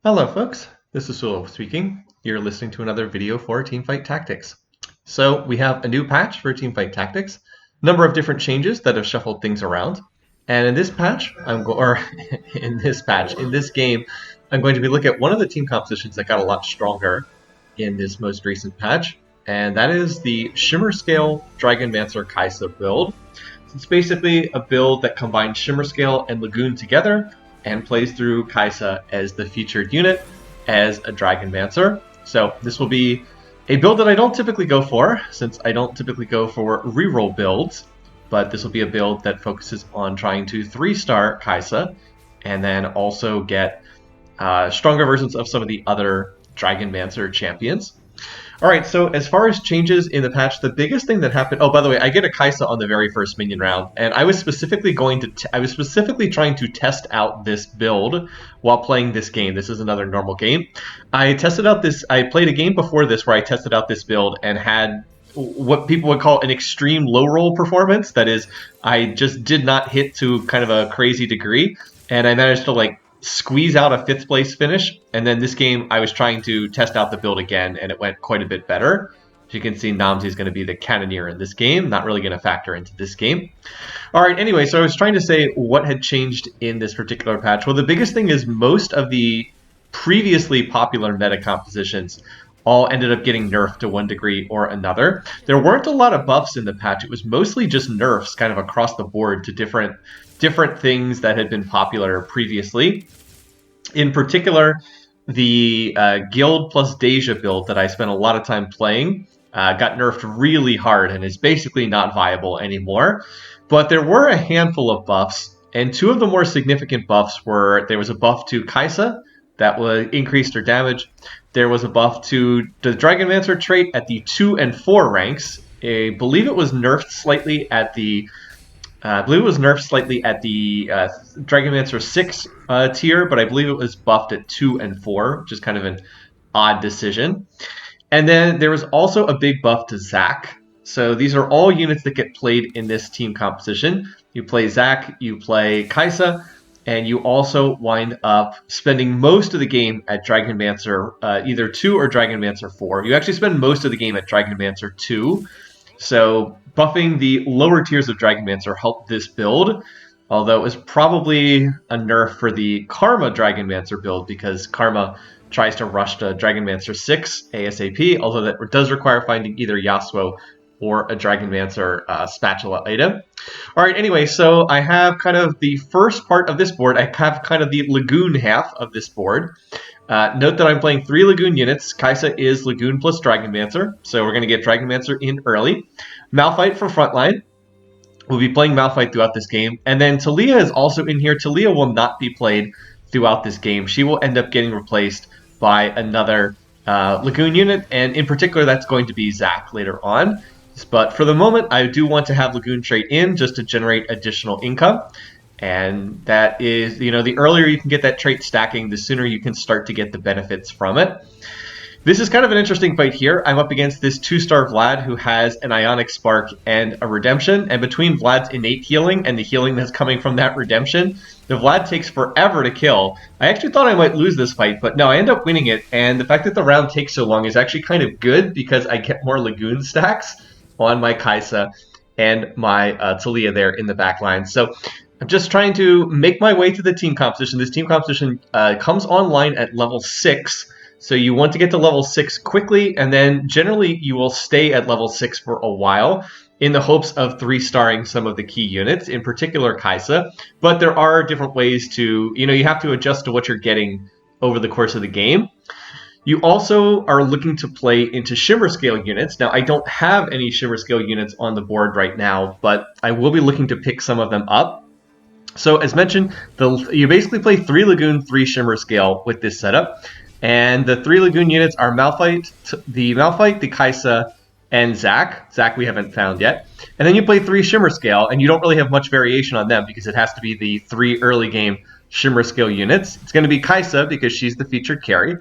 Hello folks, this is Solo speaking. You're listening to another video for Teamfight Tactics. So we have a new patch for Teamfight Tactics, a number of different changes that have shuffled things around. And in this patch, in this game, I'm going to be looking at one of the team compositions that got a lot stronger in this most recent patch, and that is the Shimmerscale Dragonmancer Kaisa build. It's basically a build that combines Shimmerscale and Lagoon together and plays through Kaisa as the featured unit as a Dragonmancer. So this will be a build that I don't typically go for, since I don't typically go for reroll builds, but this will be a build that focuses on trying to 3-star Kaisa and then also get stronger versions of some of the other Dragonmancer champions. Alright, so as far as changes in the patch, the biggest thing that happened... Oh, by the way, I get a Kaisa on the very first minion round, and I was specifically trying to test out this build while playing this game. This is another normal game. I played a game before this where I tested out this build and had what people would call an extreme low roll performance. That is, I just did not hit to kind of a crazy degree, and I managed to squeeze out a 5th place finish, and then this game I was trying to test out the build again and it went quite a bit better. As you can see, Namzi is going to be the Cannoneer in this game, not really going to factor into this game. Alright, anyway, so I was trying to say what had changed in this particular patch. Well, the biggest thing is most of the previously popular meta compositions all ended up getting nerfed to one degree or another. There weren't a lot of buffs in the patch. It was mostly just nerfs kind of across the board to different things that had been popular previously. In particular, the Guild plus Deja build that I spent a lot of time playing got nerfed really hard and is basically not viable anymore. But there were a handful of buffs, and two of the more significant buffs were there was a buff to Kaisa that would increase her damage. There was a buff to the Dragonmancer trait at the 2 and 4 ranks. I believe it was nerfed slightly at the Dragonmancer 6 tier, but I believe it was buffed at 2 and 4, which is kind of an odd decision. And then there was also a big buff to Zac. So these are all units that get played in this team composition. You play Zac, you play Kaisa, and you also wind up spending most of the game at Dragonmancer either 2 or Dragonmancer 4. You actually spend most of the game at Dragonmancer 2. So buffing the lower tiers of Dragonmancer helped this build, although it was probably a nerf for the Karma Dragonmancer build because Karma tries to rush to Dragonmancer 6 ASAP, although that does require finding either Yasuo or a Dragonmancer spatula item. Alright, anyway, so I have kind of the first part of this board. I have kind of the Lagoon half of this board. Note that I'm playing 3 Lagoon units. Kaisa is Lagoon plus Dragonmancer, so we're going to get Dragonmancer in early. Malphite for frontline. We'll be playing Malphite throughout this game. And then Talia is also in here. Talia will not be played throughout this game. She will end up getting replaced by another Lagoon unit, and in particular that's going to be Zac later on. But for the moment, I do want to have Lagoon trait in just to generate additional income. And that is, the earlier you can get that trait stacking, the sooner you can start to get the benefits from it. This is kind of an interesting fight here. I'm up against this 2-star Vlad who has an Ionic Spark and a Redemption. And between Vlad's innate healing and the healing that's coming from that Redemption, the Vlad takes forever to kill. I actually thought I might lose this fight, but no, I end up winning it. And the fact that the round takes so long is actually kind of good because I get more Lagoon stacks on my Kaisa and my Talia there in the back line. So I'm just trying to make my way to the team composition. This team composition comes online at level 6, so you want to get to level 6 quickly, and then generally you will stay at level 6 for a while in the hopes of 3-starring some of the key units, in particular Kaisa. But there are different ways to, you have to adjust to what you're getting over the course of the game. You also are looking to play into Shimmerscale units. Now, I don't have any Shimmerscale units on the board right now, but I will be looking to pick some of them up. So, as mentioned, you basically play 3 Lagoon, 3 Shimmerscale with this setup. And the 3 Lagoon units are Malphite, the Kaisa, and Zac. Zac we haven't found yet. And then you play 3 Shimmerscale, and you don't really have much variation on them because it has to be the 3 early game Shimmerscale units. It's going to be Kaisa because she's the featured carry.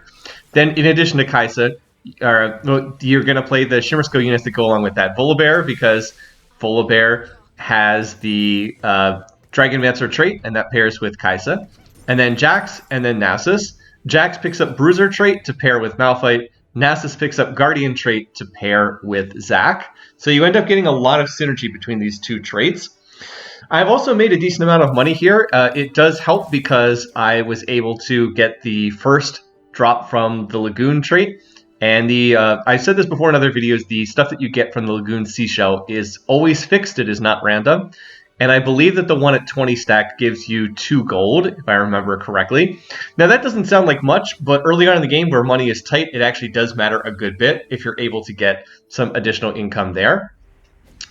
Then, in addition to Kaisa, you're going to play the Shimmerscale units that go along with that. Volibear, because Volibear has the Dragonmancer trait, and that pairs with Kaisa. And then Jax, and then Nasus. Jax picks up Bruiser trait to pair with Malphite. Nasus picks up Guardian trait to pair with Zac. So you end up getting a lot of synergy between these two traits. I've also made a decent amount of money here. It does help because I was able to get the first drop from the Lagoon trait. And I've said this before in other videos, the stuff that you get from the Lagoon Seashell is always fixed. It is not random. And I believe that the one at 20 stack gives you 2 gold, if I remember correctly. Now, that doesn't sound like much, but early on in the game where money is tight, it actually does matter a good bit if you're able to get some additional income there.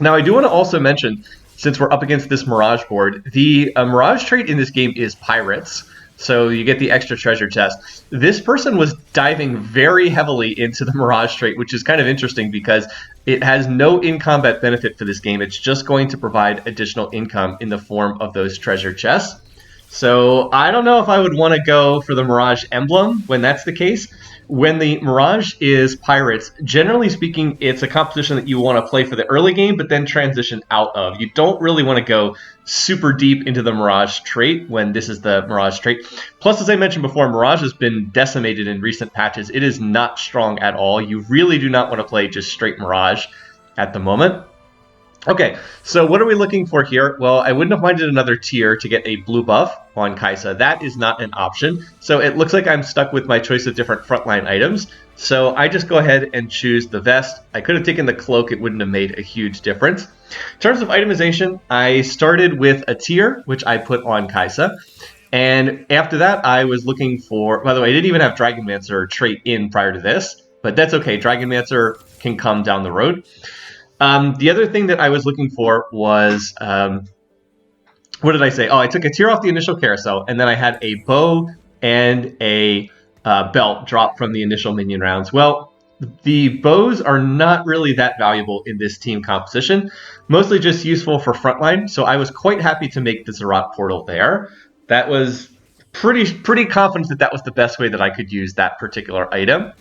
Now, I do want to also mention, since we're up against this Mirage board, the Mirage trait in this game is Pirates. So you get the extra treasure chest. This person was diving very heavily into the Mirage trait, which is kind of interesting because it has no in-combat benefit for this game. It's just going to provide additional income in the form of those treasure chests. So I don't know if I would want to go for the Mirage emblem when that's the case. When the Mirage is Pirates, generally speaking, it's a composition that you want to play for the early game, but then transition out of. You don't really want to go super deep into the Mirage trait when this is the Mirage trait. Plus, as I mentioned before, Mirage has been decimated in recent patches. It is not strong at all. You really do not want to play just straight Mirage at the moment. Okay, so what are we looking for here? Well, I wouldn't have minded another tier to get a blue buff on Kai'Sa. That is not an option. So it looks like I'm stuck with my choice of different frontline items. So I just go ahead and choose the vest. I could have taken the cloak. It wouldn't have made a huge difference. In terms of itemization, I started with a tier, which I put on Kai'Sa. And after that, I was looking for... By the way, I didn't even have Dragonmancer trait in prior to this. But that's okay. Dragonmancer can come down the road. The other thing that I was looking for was, what did I say? Oh, I took a tier off the initial carousel, and then I had a bow and a belt drop from the initial minion rounds. Well, the bows are not really that valuable in this team composition, mostly just useful for frontline, so I was quite happy to make the Zerat portal there. That was pretty confident that that was the best way that I could use that particular item.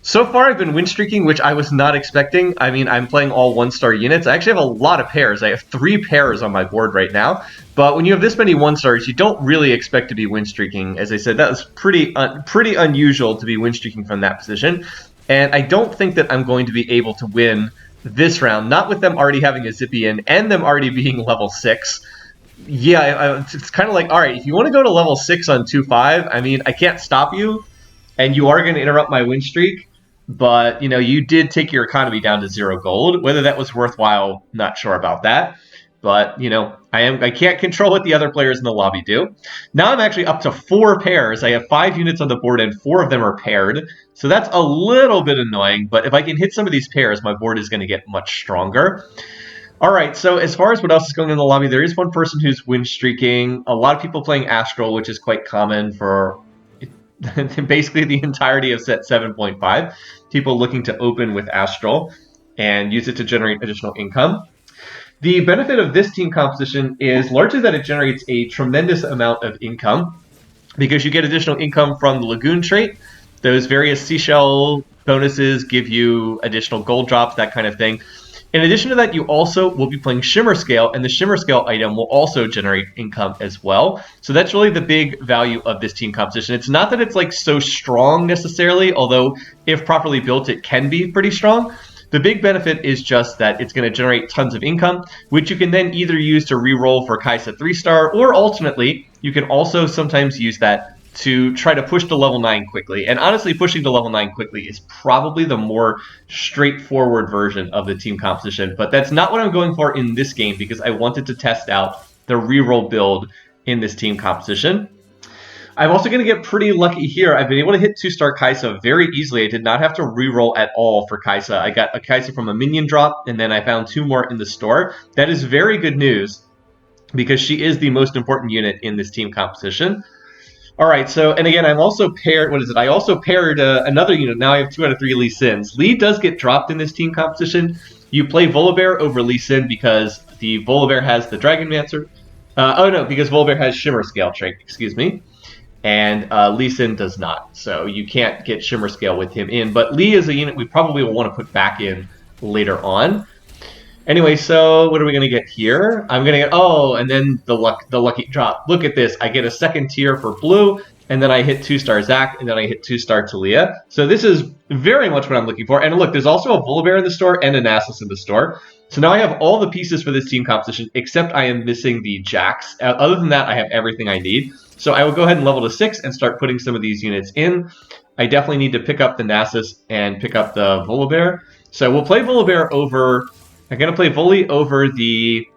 So far, I've been win streaking, which I was not expecting. I mean, I'm playing all 1-star units. I actually have a lot of pairs. I have 3 pairs on my board right now. But when you have this many 1-stars, you don't really expect to be win streaking. As I said, that was pretty unusual to be win streaking from that position. And I don't think that I'm going to be able to win this round, not with them already having a Zippy and them already being level 6. Yeah, it's kind of like, all right, if you want to go to level 6 on 2-5, I mean, I can't stop you, and you are going to interrupt my win streak. But, you know, you did take your economy down to 0 gold. Whether that was worthwhile, not sure about that. But, you know, I can't control what the other players in the lobby do. Now I'm actually up to 4 pairs. I have 5 units on the board and 4 of them are paired. So that's a little bit annoying. But if I can hit some of these pairs, my board is going to get much stronger. All right, so as far as what else is going on in the lobby, there is one person who's win streaking. A lot of people playing Astral, which is quite common for... basically the entirety of set 7.5, people looking to open with Astral and use it to generate additional income. The benefit of this team composition is largely that it generates a tremendous amount of income because you get additional income from the Lagoon trait. Those various seashell bonuses give you additional gold drops, that kind of thing. In addition to that, you also will be playing Shimmerscale, and the Shimmerscale item will also generate income as well. So that's really the big value of this team composition. It's not that it's like so strong necessarily, although if properly built, it can be pretty strong. The big benefit is just that it's going to generate tons of income, which you can then either use to reroll for Kai'Sa 3-star, or alternately, you can also sometimes use that to try to push to level 9 quickly. And honestly, pushing to level 9 quickly is probably the more straightforward version of the team composition. But that's not what I'm going for in this game because I wanted to test out the reroll build in this team composition. I'm also going to get pretty lucky here. I've been able to hit 2-star Kai'Sa very easily. I did not have to reroll at all for Kai'Sa. I got a Kai'Sa from a minion drop, and then I found 2 more in the store. That is very good news because she is the most important unit in this team composition. All right, so, and again, I'm also paired, I also paired another unit. Now I have 2 out of 3 Lee Sins. Lee does get dropped in this team composition. You play Volibear over Lee Sin because the Volibear has the Dragonmancer. Because Volibear has Shimmerscale trait, excuse me. And Lee Sin does not. So you can't get Shimmerscale with him in. But Lee is a unit we probably will want to put back in later on. Anyway, so what are we going to get here? I'm going to get, and then the lucky drop. Look at this. I get a second tier for blue and then I hit 2-star Zach, and then I hit 2-star Talia. So this is very much what I'm looking for. And look, there's also a Volibear in the store and a Nasus in the store. So now I have all the pieces for this team composition, except I am missing the Jax. Other than that, I have everything I need. So I will go ahead and level to 6 and start putting some of these units in. I definitely need to pick up the Nasus and pick up the Volibear. So we'll play Volibear over... I'm going to play Voli over the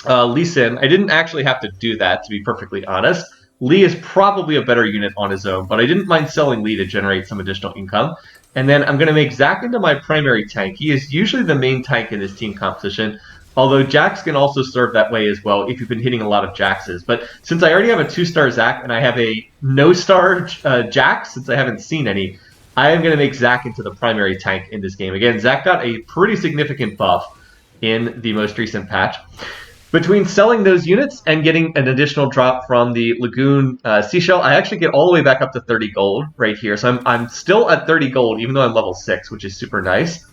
Lee Sin. I didn't actually have to do that, to be perfectly honest. Lee is probably a better unit on his own, but I didn't mind selling Lee to generate some additional income. And then I'm going to make Zach into my primary tank. He is usually the main tank in this team composition, although Jax can also serve that way as well if you've been hitting a lot of Jaxes. But since I already have a 2-star Zach and I have a no-star Jax, since I haven't seen any, I am going to make Zach into the primary tank in this game. Again, Zach got a pretty significant buff in the most recent patch. Between selling those units and getting an additional drop from the Lagoon Seashell, I actually get all the way back up to 30 gold right here. So I'm still at 30 gold, even though I'm level 6, which is super nice.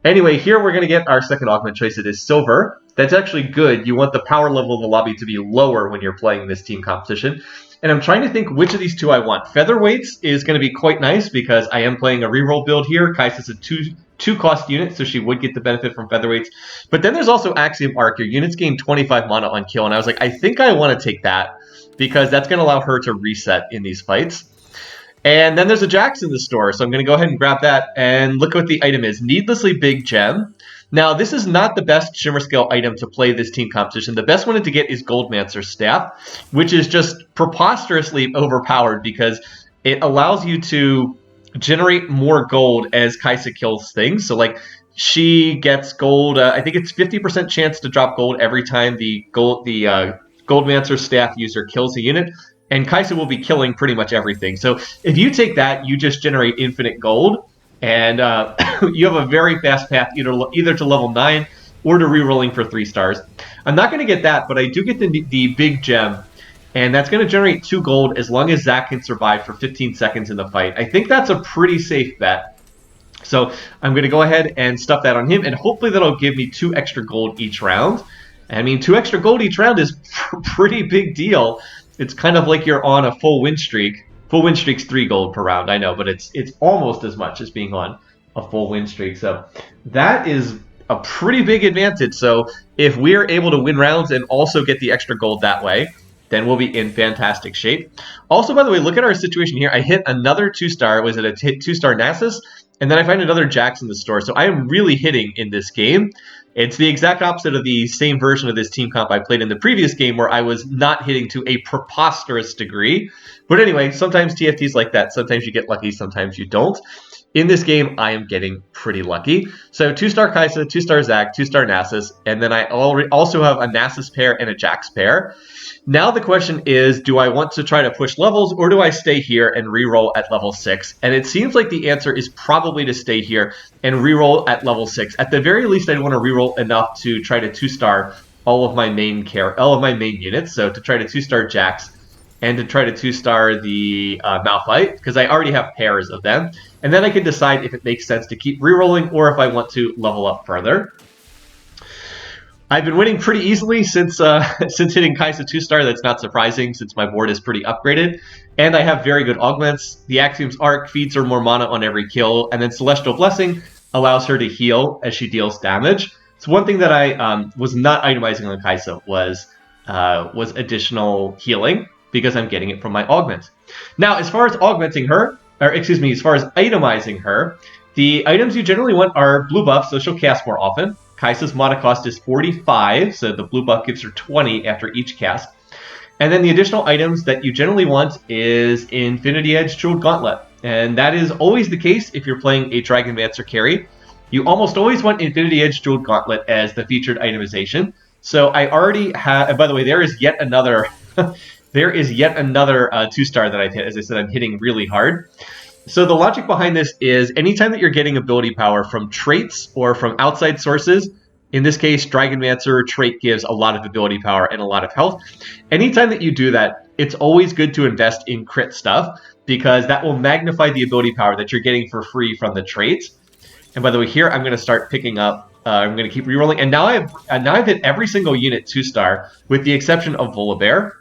Anyway, here we're going to get our second augment choice. It is silver. That's actually good. You want the power level of the lobby to be lower when you're playing this team competition. And I'm trying to think which of these two I want. Featherweights is going to be quite nice because I am playing a reroll build here. Kaisa's a two-cost unit, so she would get the benefit from Featherweights. But then there's also Axiom Arc. Your units gain 25 mana on kill, and I was like, I think I want to take that because that's going to allow her to reset in these fights. And then there's a Jax in the store, so I'm going to go ahead and grab that, and look what the item is. Needlessly Big Gem. Now, this is not the best Shimmerscale item to play this team competition. The best one to get is Goldmancer's Staff, which is just preposterously overpowered because it allows you to generate more gold as Kaisa kills things. So, like, she gets gold. I think it's 50% chance to drop gold every time the Goldmancer's Staff user kills a unit. And Kaisa will be killing pretty much everything. So if you take that, you just generate infinite gold. And you have a very fast path either to level 9 or to rerolling for 3 stars. I'm not going to get that, but I do get the big gem. And that's going to generate 2 gold as long as Zach can survive for 15 seconds in the fight. I think that's a pretty safe bet. So I'm going to go ahead and stuff that on him. And hopefully that'll give me 2 extra gold each round. I mean, 2 extra gold each round is a pretty big deal. It's kind of like you're on a full win streak. Full win streak's 3 gold per round, I know, but it's almost as much as being on a full win streak. So that is a pretty big advantage. So if we're able to win rounds and also get the extra gold that way, then we'll be in fantastic shape. Also, by the way, look at our situation here. I hit another 2-star. Was it a 2-star Nasus? And then I find another Jax in the store. So I am really hitting in this game. It's the exact opposite of the same version of this team comp I played in the previous game where I was not hitting to a preposterous degree. But anyway, sometimes TFT's like that. Sometimes you get lucky, sometimes you don't. In this game, I am getting pretty lucky. So 2-star Kaisa, 2-star Zach, 2-star Nasus, and then I also have a Nasus pair and a Jax pair. Now the question is, do I want to try to push levels or do I stay here and reroll at level 6? And it seems like the answer is probably to stay here and reroll at level 6. At the very least, I'd want to reroll enough to try to 2-star all of my main units. So to try to 2-star Jax and to try to 2-star the Malphite, because I already have pairs of them. And then I can decide if it makes sense to keep rerolling or if I want to level up further. I've been winning pretty easily since hitting Kaisa 2-star. That's not surprising since my board is pretty upgraded. And I have very good augments. The Axiom's Arc feeds her more mana on every kill. And then Celestial Blessing allows her to heal as she deals damage. So one thing that I was not itemizing on Kaisa was additional healing because I'm getting it from my augments. Now, as far as augmenting her, as far as itemizing her, the items you generally want are blue buffs, so she'll cast more often. Kaisa's mana cost is 45, so the blue buff gives her 20 after each cast. And then the additional items that you generally want is Infinity Edge Jeweled Gauntlet. And that is always the case if you're playing a Dragonmancer carry. You almost always want Infinity Edge Jeweled Gauntlet as the featured itemization. So I already have, and by the way, there is yet another 2-star that I've hit. As I said, I'm hitting really hard. So the logic behind this is anytime that you're getting ability power from traits or from outside sources, in this case, Dragonmancer trait gives a lot of ability power and a lot of health. Anytime that you do that, it's always good to invest in crit stuff because that will magnify the ability power that you're getting for free from the traits. And by the way, here I'm going to start picking up. I'm going to keep rerolling, and now I've hit every single unit 2-star with the exception of Volibear.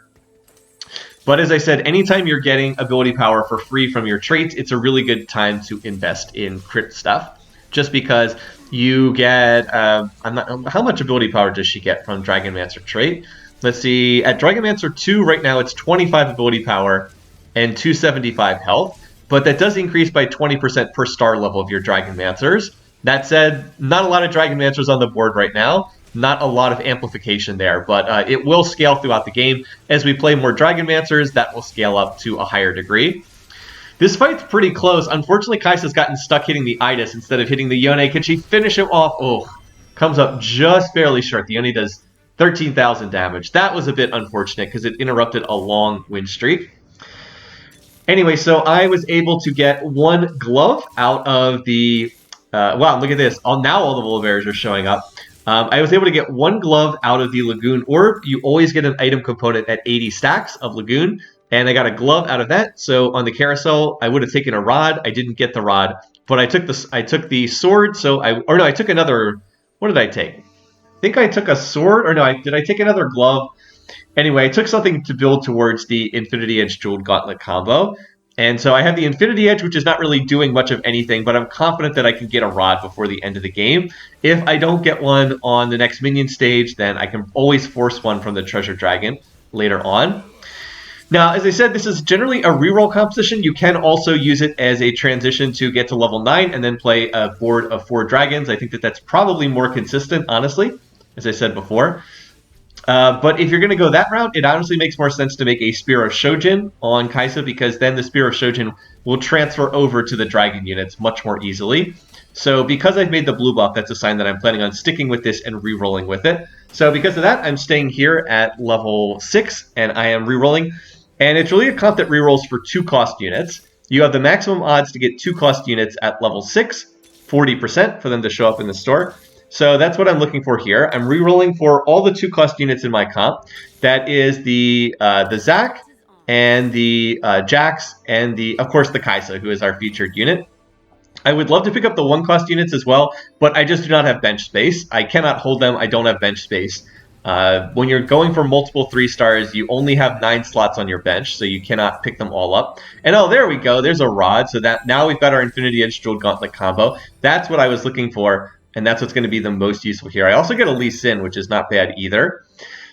But as I said, anytime you're getting ability power for free from your traits, it's a really good time to invest in crit stuff. Just because you get, how much ability power does she get from Dragonmancer trait? Let's see, at Dragonmancer 2 right now it's 25 ability power and 275 health, but that does increase by 20% per star level of your Dragonmancers. That said, not a lot of Dragonmancers on the board right now, not a lot of amplification there, but it will scale throughout the game. As we play more Dragonmancers, that will scale up to a higher degree. This fight's pretty close. Unfortunately, Kai'Sa's gotten stuck hitting the Idis instead of hitting the Yone. Can she finish him off? Oh, comes up just barely short. The Yone does 13,000 damage. That was a bit unfortunate because it interrupted a long win streak. Anyway, so I was able to get one glove out of the... wow, look at this. Now all the Volibears are showing up. I was able to get one glove out of the Lagoon Orb. You always get an item component at 80 stacks of Lagoon, and I got a glove out of that. So on the carousel, I would have taken a rod. I didn't get the rod, but I took the sword. So I took another. What did I take? I think I took a sword, or no? Did I take another glove? Anyway, I took something to build towards the Infinity Edge Jeweled Gauntlet combo. And so I have the Infinity Edge, which is not really doing much of anything, but I'm confident that I can get a rod before the end of the game. If I don't get one on the next minion stage, then I can always force one from the Treasure Dragon later on. Now, as I said, this is generally a reroll composition. You can also use it as a transition to get to level 9 and then play a board of 4 dragons. I think that that's probably more consistent, honestly, as I said before. But if you're going to go that route, it honestly makes more sense to make a Spear of Shojin on Kai'Sa, because then the Spear of Shojin will transfer over to the dragon units much more easily. So because I've made the blue buff, that's a sign that I'm planning on sticking with this and re-rolling with it. So because of that, I'm staying here at level 6, and I am re-rolling. And it's really a comp that re-rolls for 2 cost units. You have the maximum odds to get 2 cost units at level 6, 40% for them to show up in the store. So that's what I'm looking for here. I'm re-rolling for all the 2 cost units in my comp. That is the Zac and the Jax and of course the Kai'Sa, who is our featured unit. I would love to pick up the 1 cost units as well, but I just do not have bench space. I cannot hold them. I don't have bench space. When you're going for multiple 3 stars, you only have 9 slots on your bench, so you cannot pick them all up. And oh, there we go. There's a rod. So that now we've got our Infinity Edge Jeweled Gauntlet combo. That's what I was looking for. And that's what's going to be the most useful here. I also get a Lee Sin, which is not bad either.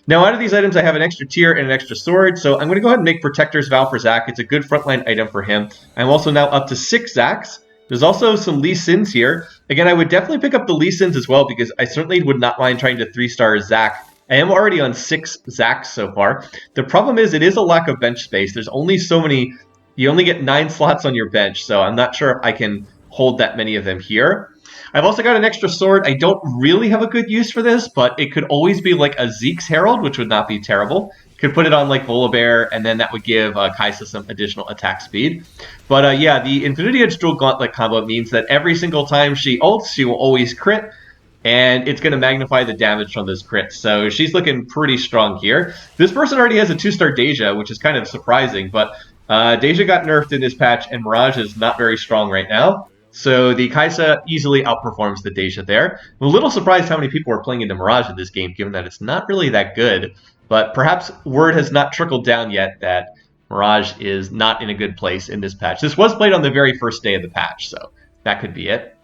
Now, out of these items, I have an extra tier and an extra sword. So I'm going to go ahead and make Protector's Vow for Zac. It's a good frontline item for him. I'm also now up to 6 Zacs. There's also some Lee Sins here. Again, I would definitely pick up the Lee Sins as well, because I certainly would not mind trying to 3-star Zac. I am already on 6 Zacs so far. The problem is it is a lack of bench space. There's only so many. You only get 9 slots on your bench, so I'm not sure if I can hold that many of them here. I've also got an extra sword. I don't really have a good use for this, but it could always be like a Zeke's Herald, which would not be terrible. Could put it on like Volibear, and then that would give Kai'Sa some additional attack speed. But yeah, the Infinity Edge Jeweled Gauntlet combo means that every single time she ults, she will always crit, and it's going to magnify the damage from those crits. So she's looking pretty strong here. This person already has a 2-star Deja, which is kind of surprising, but Deja got nerfed in this patch, and Mirage is not very strong right now. So the Kai'Sa easily outperforms the Deja there. I'm a little surprised how many people are playing into Mirage in this game, given that it's not really that good. But perhaps word has not trickled down yet that Mirage is not in a good place in this patch. This was played on the very first day of the patch, so that could be it.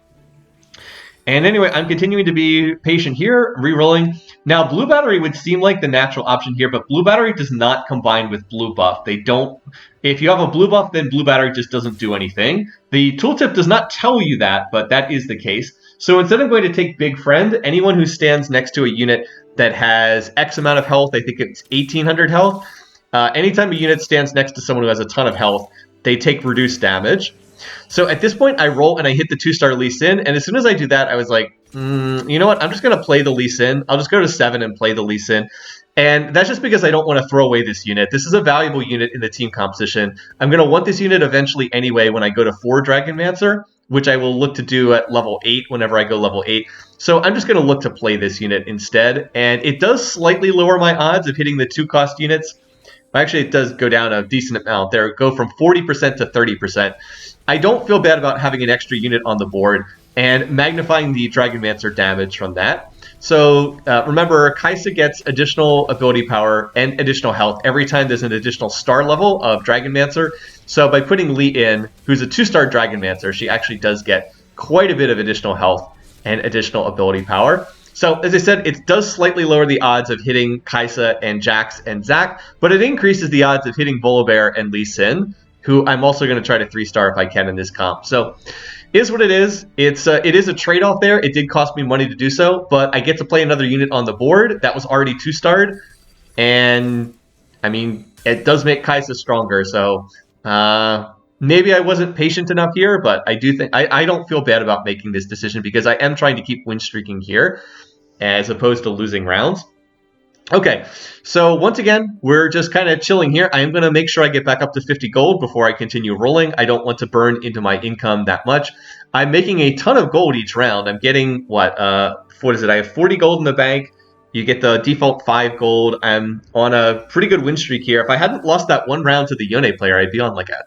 And anyway, I'm continuing to be patient here, re-rolling. Now, Blue Battery would seem like the natural option here, but Blue Battery does not combine with Blue Buff. They don't. If you have a Blue Buff, then Blue Battery just doesn't do anything. The tooltip does not tell you that, but that is the case. So instead of going to take Big Friend, anyone who stands next to a unit that has X amount of health, I think it's 1,800 health, anytime a unit stands next to someone who has a ton of health, they take reduced damage. So at this point, I roll and I hit the 2-star Lee Sin, and as soon as I do that, I was like, you know what, I'm just going to play the Lee Sin. I'll just go to 7 and play the Lee Sin. And that's just because I don't want to throw away this unit. This is a valuable unit in the team composition. I'm going to want this unit eventually anyway when I go to 4 Dragonmancer, which I will look to do at level 8 whenever I go level 8. So I'm just going to look to play this unit instead. And it does slightly lower my odds of hitting the 2-cost units. Actually, it does go down a decent amount there. Go from 40% to 30%. I don't feel bad about having an extra unit on the board and magnifying the Dragonmancer damage from that. So remember, Kaisa gets additional ability power and additional health every time there's an additional star level of Dragonmancer. So by putting Lee in, who's a 2-star Dragonmancer, she actually does get quite a bit of additional health and additional ability power. So as I said, it does slightly lower the odds of hitting Kaisa and Jax and Zac, but it increases the odds of hitting Volibear and Lee Sin, who I'm also going to try to 3-star if I can in this comp. So is what it is. It is a trade-off there. It did cost me money to do so, but I get to play another unit on the board that was already 2-starred, and I mean, it does make Kaisa stronger, so maybe I wasn't patient enough here, but I do think I don't feel bad about making this decision because I am trying to keep win streaking here as opposed to losing rounds. Okay, so once again, we're just kind of chilling here. I am going to make sure I get back up to 50 gold before I continue rolling. I don't want to burn into my income that much. I'm making a ton of gold each round. I'm getting, what is it? I have 40 gold in the bank. You get the default 5 gold. I'm on a pretty good win streak here. If I hadn't lost that one round to the Yone player, I'd be on like a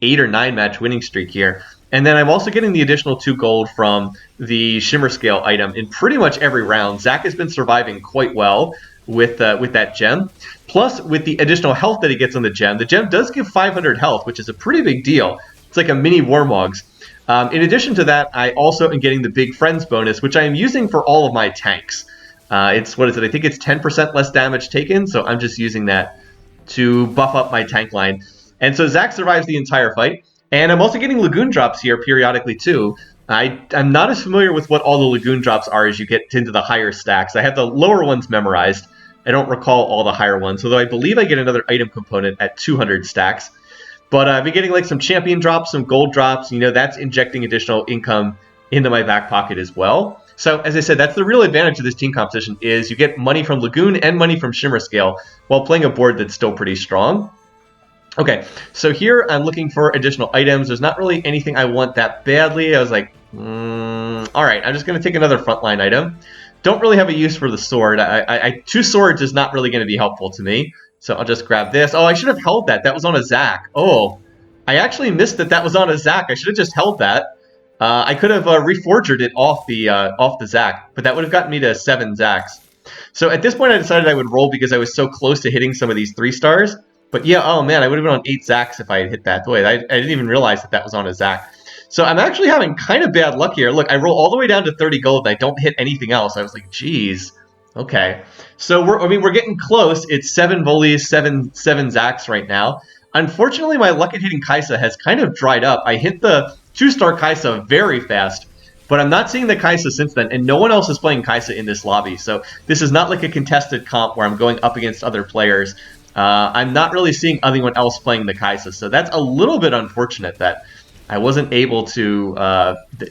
8 or 9 match winning streak here. And then I'm also getting the additional 2 gold from the Shimmerscale item in pretty much every round. Zac has been surviving quite well with that gem. Plus, with the additional health that he gets on the gem does give 500 health, which is a pretty big deal. It's like a mini Warmogs. In addition to that, I also am getting the Big Friends bonus, which I am using for all of my tanks. It's, what is it? I think it's 10% less damage taken, so I'm just using that to buff up my tank line. And so Zac survives the entire fight. And I'm also getting Lagoon drops here periodically, too. I'm not as familiar with what all the Lagoon drops are as you get into the higher stacks. I have the lower ones memorized. I don't recall all the higher ones, although I believe I get another item component at 200 stacks. But I've been getting like some champion drops, some gold drops. You know, that's injecting additional income into my back pocket as well. So, as I said, that's the real advantage of this team competition is you get money from Lagoon and money from Shimmerscale while playing a board that's still pretty strong. Okay, so here I'm looking for additional items. There's not really anything I want that badly. I was like, all right, I'm just going to take another frontline item. Don't really have a use for the sword. 2 swords is not really going to be helpful to me. So I'll just grab this. Oh, I should have held that. That was on a Zac. Oh, I actually missed that was on a Zac. I should have just held that. I could have reforged it off the Zac, but that would have gotten me to 7 Zacs. So at this point, I decided I would roll because I was so close to hitting some of these 3-stars. But yeah, oh man, I would have been on 8 Zacs if I had hit that. Boy, I didn't even realize that was on a Zac. So I'm actually having kind of bad luck here. Look, I roll all the way down to 30 gold and I don't hit anything else. I was like, geez. Okay. So we're getting close. It's 7 Volies, 7 Zacs right now. Unfortunately, my luck at hitting Kaisa has kind of dried up. I hit the 2-star Kaisa very fast, but I'm not seeing the Kaisa since then, and no one else is playing Kaisa in this lobby. So this is not like a contested comp where I'm going up against other players. I'm not really seeing anyone else playing the Kaisa, so that's a little bit unfortunate that I wasn't able to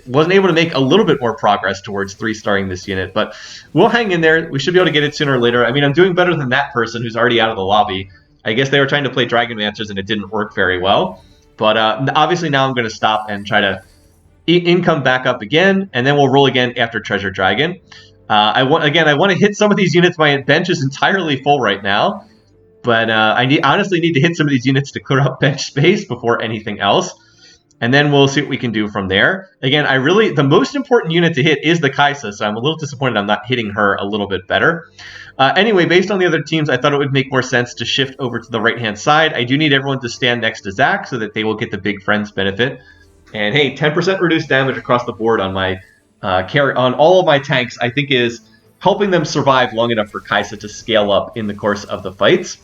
make a little bit more progress towards 3-starring this unit, but we'll hang in there. We should be able to get it sooner or later. I mean, I'm doing better than that person who's already out of the lobby. I guess they were trying to play Dragonmancers and it didn't work very well. But obviously now I'm going to stop and try to income back up again, and then we'll roll again after Treasure Dragon. I want to hit some of these units. My bench is entirely full right now, but I honestly need to hit some of these units to clear up bench space before anything else. And then we'll see what we can do from there. Again, the most important unit to hit is the Kaisa, so I'm a little disappointed I'm not hitting her a little bit better. Anyway, based on the other teams, I thought it would make more sense to shift over to the right-hand side. I do need everyone to stand next to Zac so that they will get the Big Friends benefit. And hey, 10% reduced damage across the board on my on all of my tanks, I think is helping them survive long enough for Kaisa to scale up in the course of the fights.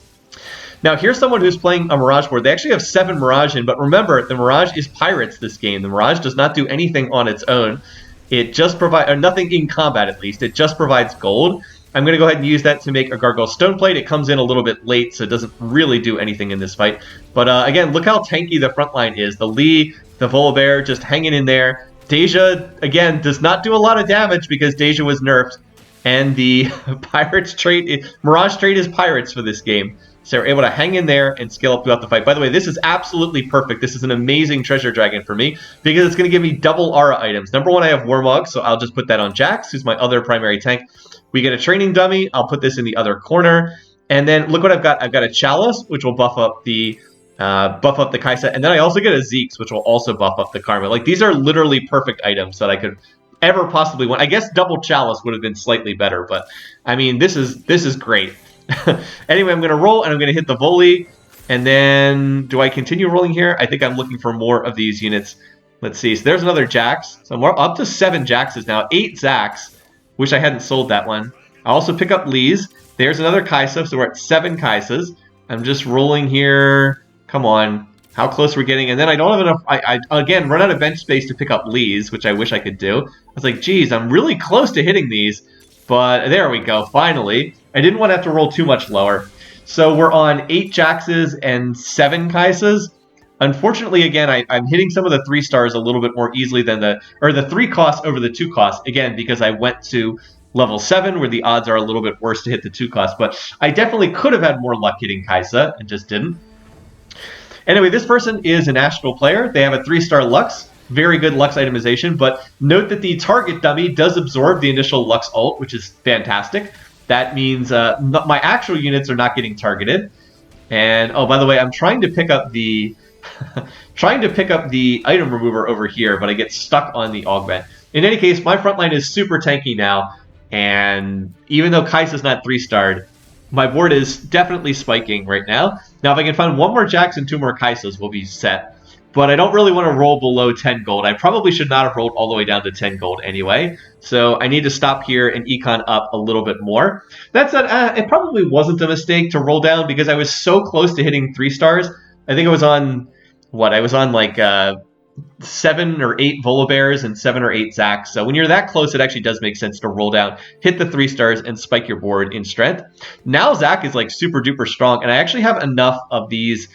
Now, here's someone who's playing a Mirage board. They actually have 7 Mirage in, but remember, the Mirage is pirates this game. The Mirage does not do anything on its own. It just provides, or nothing in combat at least, it just provides gold. I'm going to go ahead and use that to make a Gargoyle Stoneplate. It comes in a little bit late, so it doesn't really do anything in this fight. But again, look how tanky the front line is. The Lee, the Volibear just hanging in there. Deja, again, does not do a lot of damage because Deja was nerfed. And the Pirates trait, Mirage trait is Pirates for this game. So we're able to hang in there and scale up throughout the fight. By the way, this is absolutely perfect. This is an amazing Treasure Dragon for me because it's going to give me double aura items. Number 1, I have Warmog, so I'll just put that on Jax, who's my other primary tank. We get a training dummy. I'll put this in the other corner. And then look what I've got. I've got a Chalice, which will buff up the Kaisa. And then I also get a Zeke's, which will also buff up the Karma. Like, these are literally perfect items that I could ever possibly want. I guess double chalice would have been slightly better, but I mean, this is great. Anyway, I'm going to roll, and I'm going to hit the volley. And then, do I continue rolling here? I think I'm looking for more of these units. Let's see. So there's another Jax. So we're up to 7 Jaxes now. 8 Zax. Wish I hadn't sold that one. I also pick up Lee's. There's another Kaisa, so we're at 7 Kaisas. I'm just rolling here. Come on. How close we're getting. And then I don't have enough. I again, run out of bench space to pick up Lee's, which I wish I could do. I was like, geez, I'm really close to hitting these. But there we go, finally. I didn't want to have to roll too much lower. So we're on 8 Jaxes and 7 Kaisas. Unfortunately, again, I'm hitting some of the 3 stars a little bit more easily than the 3 costs over the 2 costs. Again, because I went to level 7 where the odds are a little bit worse to hit the 2 costs. But I definitely could have had more luck hitting Kaisa and just didn't. Anyway, this person is an Astral player. They have a 3-star Lux. Very good Lux itemization. But note that the target dummy does absorb the initial Lux ult, which is fantastic. That means my actual units are not getting targeted. And, oh, by the way, I'm trying to pick up the item remover over here, but I get stuck on the augment. In any case, my front line is super tanky now, and even though Kaisa's not 3-starred, my board is definitely spiking right now. Now, if I can find 1 more Jax and 2 more Kaisas, we'll be set. But I don't really want to roll below 10 gold. I probably should not have rolled all the way down to 10 gold anyway. So I need to stop here and econ up a little bit more. That said, it probably wasn't a mistake to roll down because I was so close to hitting 3 stars. I think I was on, I was on like 7 or 8 Volibears and 7 or 8 Zax. So when you're that close, it actually does make sense to roll down, hit the 3 stars, and spike your board in strength. Now Zac is like super duper strong, and I actually have enough of these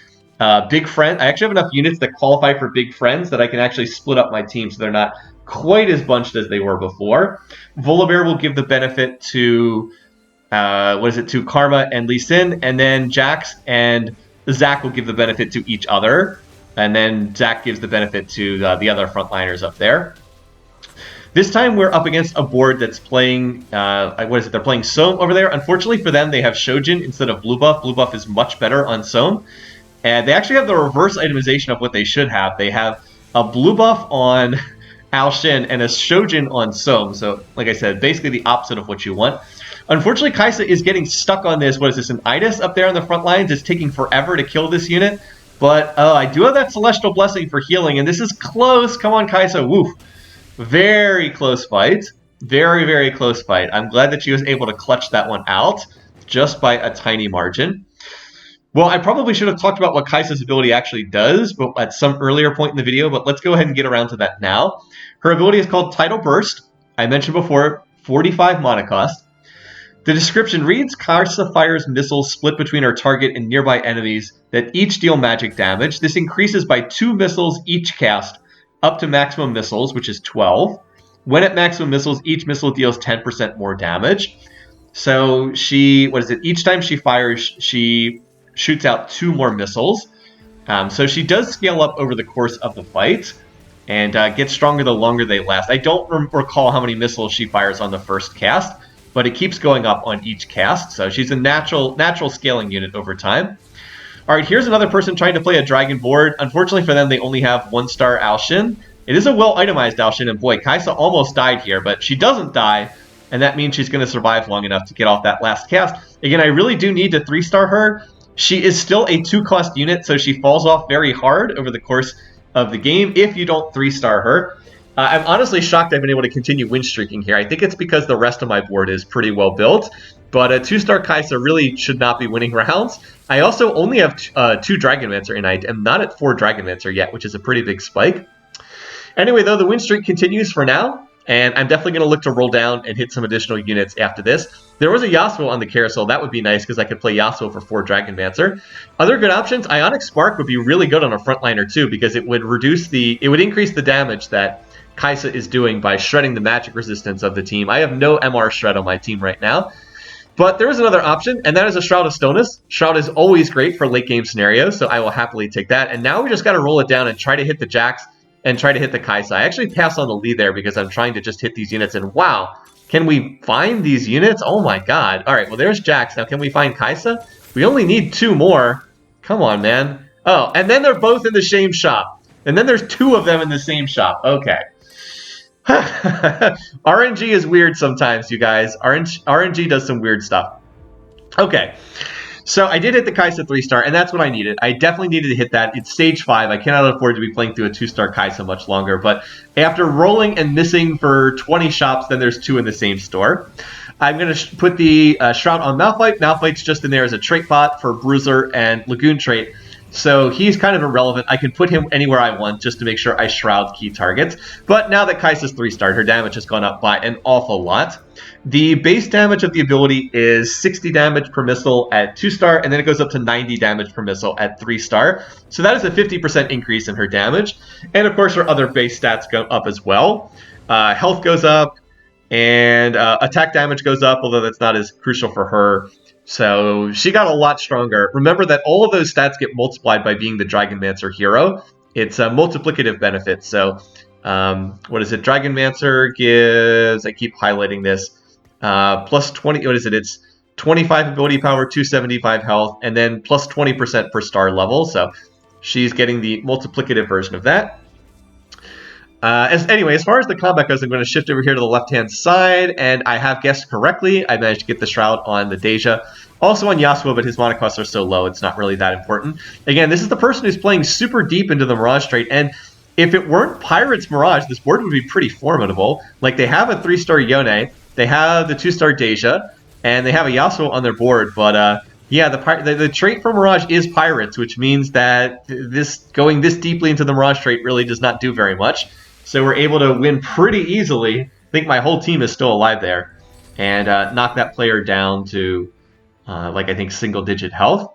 big friends. I actually have enough units that qualify for big friends that I can actually split up my team so they're not quite as bunched as they were before. Volibear will give the benefit to to Karma and Lee Sin, and then Jax and Zac will give the benefit to each other, and then Zac gives the benefit to the other frontliners up there. This time we're up against a board that's playing, they're playing Sohm over there. Unfortunately for them, they have Shojin instead of Blue Buff. Blue Buff is much better on Sohm. And they actually have the reverse itemization of what they should have. They have a Blue Buff on Al Shin and a Shojin on Sohm. So, like I said, basically the opposite of what you want. Unfortunately, Kaisa is getting stuck on this. What is this, an Itis up there on the front lines? It's taking forever to kill this unit. But I do have that Celestial Blessing for healing, and this is close. Come on, Kaisa. Woof. Very close fight. Very, very close fight. I'm glad that she was able to clutch that one out just by a tiny margin. Well, I probably should have talked about what Kaisa's ability actually does but at some earlier point in the video, but let's go ahead and get around to that now. Her ability is called Tidal Burst. I mentioned before, 45 mana cost. The description reads, Kaisa fires missiles split between her target and nearby enemies that each deal magic damage. This increases by 2 missiles each cast, up to maximum missiles, which is 12. When at maximum missiles, each missile deals 10% more damage. So each time she fires, she shoots out 2 more missiles. So she does scale up over the course of the fight and gets stronger the longer they last. I don't recall how many missiles she fires on the first cast, but it keeps going up on each cast. So she's a natural scaling unit over time. All right, here's another person trying to play a dragon board. Unfortunately for them, they only have 1-star Al Shin. It is a well-itemized Al Shin, and boy, Kaisa almost died here, but she doesn't die, and that means she's going to survive long enough to get off that last cast. Again, I really do need to 3-star her. She is still a 2-cost unit, so she falls off very hard over the course of the game if you don't 3-star her. I'm honestly shocked I've been able to continue win streaking here. I think it's because the rest of my board is pretty well built, but a 2-star Kaisa really should not be winning rounds. I also only have 2 Dragonmancer, and I am not at 4 Dragonmancer yet, which is a pretty big spike. Anyway, though, the win streak continues for now. And I'm definitely going to look to roll down and hit some additional units after this. There was a Yasuo on the carousel. That would be nice because I could play Yasuo for 4 Dragonmancer. Other good options, Ionic Spark would be really good on a frontliner too because it would increase the damage that Kaisa is doing by shredding the magic resistance of the team. I have no MR shred on my team right now. But there is another option, and that is a Shroud of Stonus. Shroud is always great for late game scenarios, so I will happily take that. And now we just got to roll it down and try to hit the Jax and try to hit the Kaisa. I actually pass on the lead there because I'm trying to just hit these units, and wow, can we find these units? Oh my god. All right, well, there's Jax. Now, can we find Kaisa? We only need 2 more. Come on, man. Oh, and then they're both in the same shop. And then there's 2 of them in the same shop. Okay. RNG is weird sometimes, you guys. RNG does some weird stuff. Okay. So I did hit the Kaisa 3-star, and that's what I needed. I definitely needed to hit that. It's stage 5. I cannot afford to be playing through a 2-star Kaisa much longer. But after rolling and missing for 20 shops, then there's 2 in the same store. I'm going to put the Shroud on Malphite. Malphite's just in there as a trait bot for Bruiser and Lagoon trait. So he's kind of irrelevant. I can put him anywhere I want just to make sure I shroud key targets. But now that Kaisa's 3-star, her damage has gone up by an awful lot. The base damage of the ability is 60 damage per missile at 2-star, and then it goes up to 90 damage per missile at 3-star. So that is a 50% increase in her damage. And of course, her other base stats go up as well. Health goes up, and attack damage goes up, although that's not as crucial for her. So she got a lot stronger. Remember that all of those stats get multiplied by being the Dragonmancer hero. It's a multiplicative benefit. So what is it? Dragonmancer gives, I keep highlighting this, plus 20, what is it? It's 25 ability power, 275 health, and then plus 20% per star level. So she's getting the multiplicative version of that. Anyway, as far as the combat goes, I'm going to shift over here to the left-hand side, and I have guessed correctly. I managed to get the Shroud on the Deja. Also on Yasuo, but his mana costs are so low, it's not really that important. Again, this is the person who's playing super deep into the Mirage trait, and if it weren't Pirate's Mirage, this board would be pretty formidable. Like, they have a 3-star Yone, they have the 2-star Deja, and they have a Yasuo on their board, but yeah, the trait for Mirage is Pirates, which means that going this deeply into the Mirage trait really does not do very much. So we're able to win pretty easily. I think my whole team is still alive there. And knock that player down to, I think, single-digit health.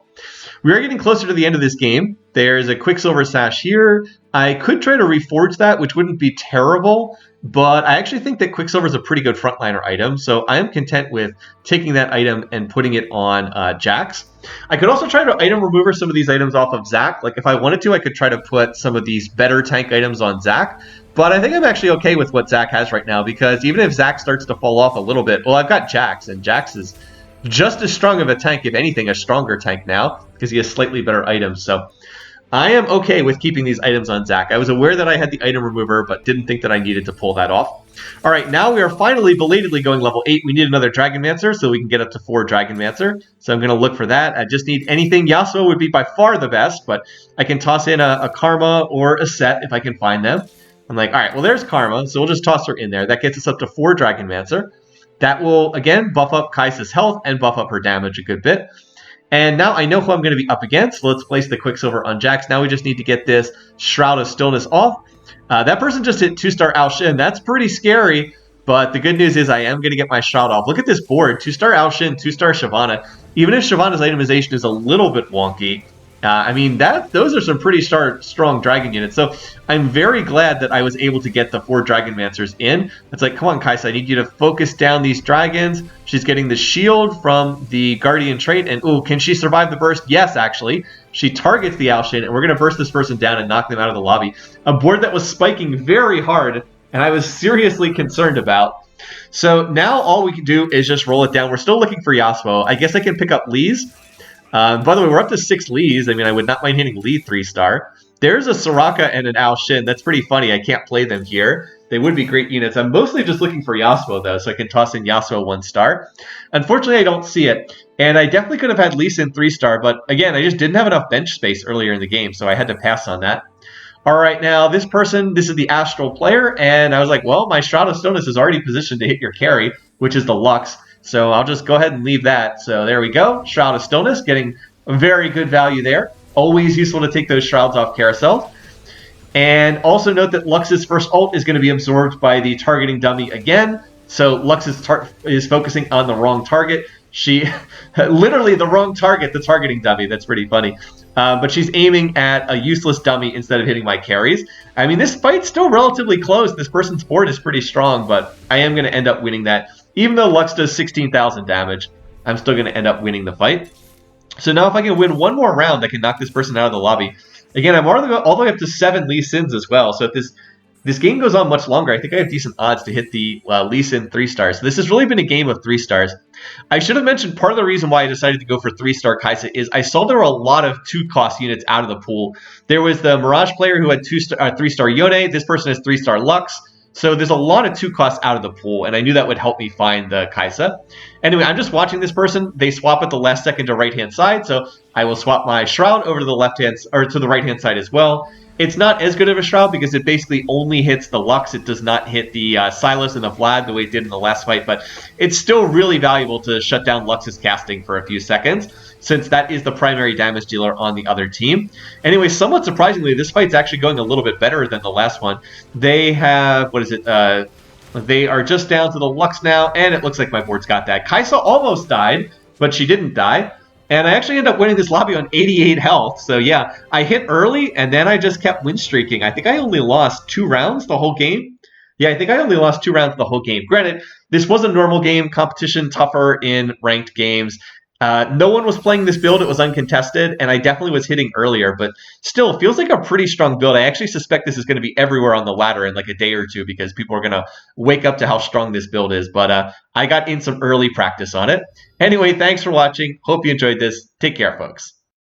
We are getting closer to the end of this game. There's a Quicksilver Sash here. I could try to reforge that, which wouldn't be terrible. But I actually think that Quicksilver is a pretty good frontliner item. So I am content with taking that item and putting it on Jax. I could also try to item remover some of these items off of Zac. Like, if I wanted to, I could try to put some of these better tank items on Zac. But I think I'm actually okay with what Zac has right now, because even if Zac starts to fall off a little bit, well, I've got Jax, and Jax is just as strong of a tank, if anything, a stronger tank now, because he has slightly better items. So I am okay with keeping these items on Zac. I was aware that I had the item remover, but didn't think that I needed to pull that off. All right, now we are finally belatedly going level 8. We need another Dragonmancer, so we can get up to 4 Dragonmancer. So I'm going to look for that. I just need anything. Yasuo would be by far the best, but I can toss in a Karma or a Set if I can find them. I'm like, all right, well, there's Karma, so we'll just toss her in there. That gets us up to 4 Dragonmancer. That will, again, buff up Kaisa's health and buff up her damage a good bit. And now I know who I'm going to be up against, so let's place the Quicksilver on Jax. Now we just need to get this Shroud of Stillness off. That person just hit 2-star Al Shin. That's pretty scary, but the good news is I am going to get my Shroud off. Look at this board, 2-star Al Shin, 2-star Shyvana. Even if Shyvana's itemization is a little bit wonky, I mean, those are some pretty strong dragon units. So I'm very glad that I was able to get the 4 Dragonmancers in. It's like, come on, Kaisa, I need you to focus down these dragons. She's getting the shield from the Guardian trait. And, ooh, can she survive the burst? Yes, actually. She targets the Al Shin, and we're going to burst this person down and knock them out of the lobby. A board that was spiking very hard, and I was seriously concerned about. So now all we can do is just roll it down. We're still looking for Yasuo. I guess I can pick up Lee's. By the way, we're up to 6 Lees. I mean, I would not mind hitting Lee 3-star. There's a Soraka and an Al Shin. That's pretty funny. I can't play them here. They would be great units. I'm mostly just looking for Yasuo, though, so I can toss in Yasuo 1-star. Unfortunately, I don't see it. And I definitely could have had Lee Sin 3-star, but again, I just didn't have enough bench space earlier in the game, so I had to pass on that. All right, now this person, this is the Astral player, and I was like, well, my Shroud of Stillness is already positioned to hit your carry, which is the Lux. So I'll just go ahead and leave that. So there we go. Shroud of Stillness, getting very good value there. Always useful to take those Shrouds off carousel. And also note that Lux's first ult is going to be absorbed by the targeting dummy again. So Lux is focusing on the wrong target. She, literally the wrong target, the targeting dummy. That's pretty funny. But she's aiming at a useless dummy instead of hitting my carries. I mean, this fight's still relatively close. This person's board is pretty strong, but I am going to end up winning that. Even though Lux does 16,000 damage, I'm still going to end up winning the fight. So now if I can win one more round, I can knock this person out of the lobby. Again, I'm all the way up to 7 Lee Sins as well. So if this game goes on much longer, I think I have decent odds to hit the Lee Sin 3-stars. So this has really been a game of 3-stars. I should have mentioned part of the reason why I decided to go for 3-star Kaisa is I saw there were a lot of 2-cost units out of the pool. There was the Mirage player who had 3-star Yone. This person has 3-star Lux. So there's a lot of 2 costs out of the pool, and I knew that would help me find the Kaisa. Anyway, I'm just watching this person. They swap at the last second to right hand side, so I will swap my Shroud over to the left hand or to the right hand side as well. It's not as good of a Shroud because it basically only hits the Lux. It does not hit the Silas and the Vlad the way it did in the last fight, but it's still really valuable to shut down Lux's casting for a few seconds, since that is the primary damage dealer on the other team. Anyway, somewhat surprisingly, this fight's actually going a little bit better than the last one. They have, what is it? They are just down to the Lux now, and it looks like my board's got that. Kaisa almost died, but she didn't die. And I actually ended up winning this lobby on 88 health. So yeah, I hit early, and then I just kept win streaking. I think I only lost 2 rounds the whole game. Yeah, I think I only lost 2 rounds the whole game. Granted, this was a normal game, competition tougher in ranked games. No one was playing this build. It was uncontested, and I definitely was hitting earlier, but still feels like a pretty strong build. I actually suspect this is going to be everywhere on the ladder in like a day or two because people are going to wake up to how strong this build is. But I got in some early practice on it. Anyway, thanks for watching. Hope you enjoyed this. Take care, folks.